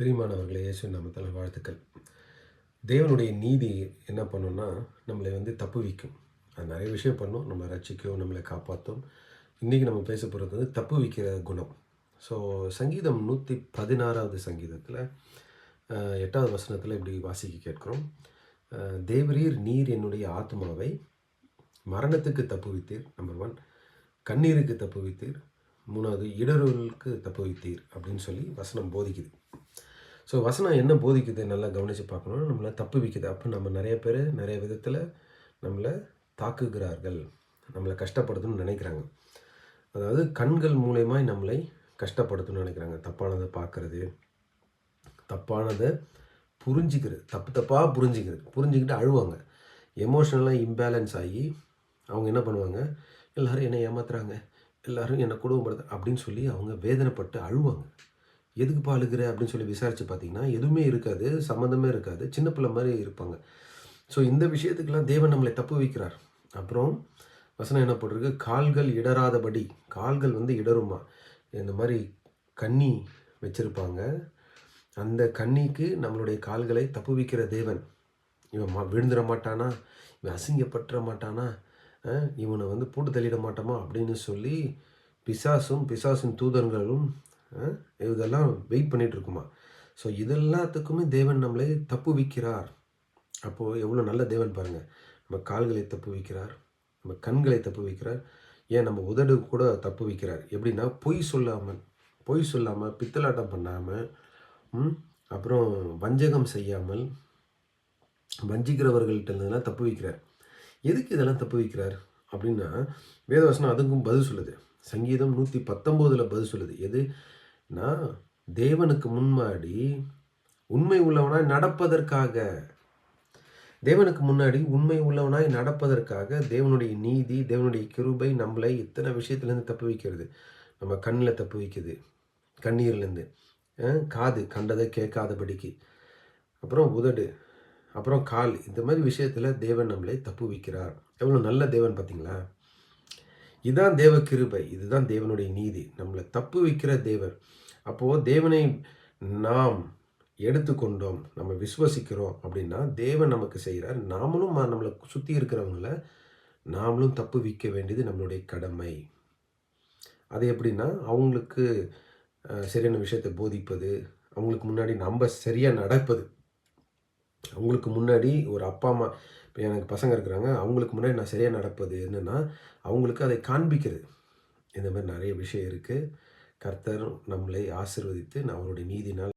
பிரியமானவர்களே, இயேசு நாமத்தில் வாழ்த்துக்கள். தேவனுடைய நீதி என்ன பண்ணும்னா, நம்மளை தப்புவிக்கும். அது நிறைய விஷயம் பண்ணும். நம்மளை ரட்சிக்கும், நம்மளை காப்பாற்றும். இன்றைக்கி நம்ம பேச போகிறது தப்புவிக்கிற குணம். ஸோ சங்கீதம் 116வது சங்கீதத்தில் 8வது வசனத்தில் இப்படி வாசிக்க கேட்கிறோம். தேவரீர் நீர் என்னுடைய ஆத்மாவை மரணத்துக்கு தப்புவித்தீர். நம்பர் 1. கண்ணீருக்கு தப்புவித்தீர். 3வது இடறுதலுக்கு தப்புவித்தீர் அப்படின்னு சொல்லி வசனம் போதிக்குது. ஸோ வசனம் என்ன போதிக்குது நல்லா கவனித்து பார்க்கணும். நம்மளை தப்புவிக்குது. அப்போ நம்ம நிறைய பேர் நிறைய விதத்தில் நம்மளை தாக்குகிறார்கள், நம்மளை கஷ்டப்படுத்தணும்னு நினைக்கிறாங்க. அதாவது கண்கள் மூலயமா நம்மளை கஷ்டப்படுத்தணும்னு நினைக்கிறாங்க. தப்பானதை பார்க்குறது, தப்பானதை புரிஞ்சிக்கிறது, தப்பாக புரிஞ்சுக்கிட்டு அழுவாங்க. எமோஷனலாக இம்பேலன்ஸ் ஆகி அவங்க என்ன பண்ணுவாங்க, எல்லோரும் என்னை ஏமாத்துறாங்க, எல்லோரும் என்னை குடும்பப்படுத்த அப்படின்னு சொல்லி அவங்க வேதனைப்பட்டு அழுவாங்க. எதுக்குப்பா அழுகிற அப்படின்னு சொல்லி விசாரித்து பார்த்தீங்கன்னா எதுவுமே இருக்காது, சம்மந்தமே இருக்காது, சின்ன பிள்ளை மாதிரி இருப்பாங்க. ஸோ இந்த விஷயத்துக்கெல்லாம் தேவன் நம்மளை தப்பு வைக்கிறார். அப்புறம் வசனம் என்ன போட்டிருக்கு, கால்கள் இடராதபடி. கால்கள் இடருமா, இந்த மாதிரி கண்ணி வச்சுருப்பாங்க. அந்த கண்ணிக்கு நம்மளுடைய கால்களை தப்பு வைக்கிற தேவன். இவன் விழுந்துட மாட்டானா, இவன் அசிங்கப்பட்டுற மாட்டானா, இவனை போட்டு தள்ளிட மாட்டோமா அப்படின்னு சொல்லி பிசாசின் தூதர்களும் இதெல்லாம் வெயிட் பண்ணிகிட்ருக்குமா. ஸோ இதெல்லாத்துக்குமே தேவன் நம்மளை தப்பு வைக்கிறார். அப்போது எவ்வளோ நல்ல தேவன் பாருங்கள். நம்ம கால்களை தப்பு வைக்கிறார், நம்ம கண்களை தப்பு வைக்கிறார், ஏன் நம்ம உதடு கூட தப்பு வைக்கிறார். எப்படின்னா பொய் சொல்லாமல் பித்தலாட்டம் பண்ணாமல், அப்புறம் வஞ்சகம் செய்யாமல் வஞ்சிக்கிறவர்கள்ட்ட இருந்ததெல்லாம் தப்பு வைக்கிறார். எதுக்கு இதெல்லாம் தப்பு வைக்கிறார் அப்படின்னா, வேதவசனம் அதுக்கும் பதில் சொல்லுது. சங்கீதம் 119 பதில் சொல்லுது. எதுனா, தேவனுக்கு முன்னாடி உண்மை உள்ளவனாய் நடப்பதற்காக, தேவனுக்கு முன்னாடி உண்மை உள்ளவனாய் நடப்பதற்காக தேவனுடைய நீதி, தேவனுடைய கிருபை நம்மளை இத்தனை விஷயத்துலேருந்து தப்பு வைக்கிறது. நம்ம கண்ணில் தப்பு வைக்குது, கண்ணீர்லேருந்து. காது கண்டதை கேட்காதபடிக்கு, அப்புறம் உதடு, அப்புறம் கால், இந்த மாதிரி விஷயத்தில் தேவன் நம்மளை தப்பு வைக்கிறார். எவ்வளோ நல்ல தேவன் பார்த்தீங்களா. இதுதான் தேவ கிருபை, இதுதான் தேவனுடைய நீதி, நம்மளை தப்பு வைக்கிற தேவன். அப்போது தேவனை நாம் எடுத்துக்கொண்டோம், நம்ம விசுவசிக்கிறோம் அப்படின்னா தேவன் நமக்கு செய்கிறார். நாமளும் நம்மளை சுற்றி இருக்கிறவங்கள நாமளும் தப்பு வைக்க வேண்டியது நம்மளுடைய கடமை. அது எப்படின்னா, அவங்களுக்கு சரியான விஷயத்தை போதிப்பது, அவங்களுக்கு முன்னாடி நம்ம சரியாக நடப்பது. அவங்களுக்கு முன்னாடி ஒரு அப்பா அம்மா, இப்போ எனக்கு பசங்க இருக்கிறாங்க, அவங்களுக்கு முன்னாடி நான் சரியாக நடப்பது என்னென்னா, அவங்களுக்கு அதை காண்பிக்கிறது. இந்த மாதிரி நிறைய விஷயம் இருக்குது. கர்த்தர் நம்மளை ஆசீர்வதித்து அவருடைய நீதினால்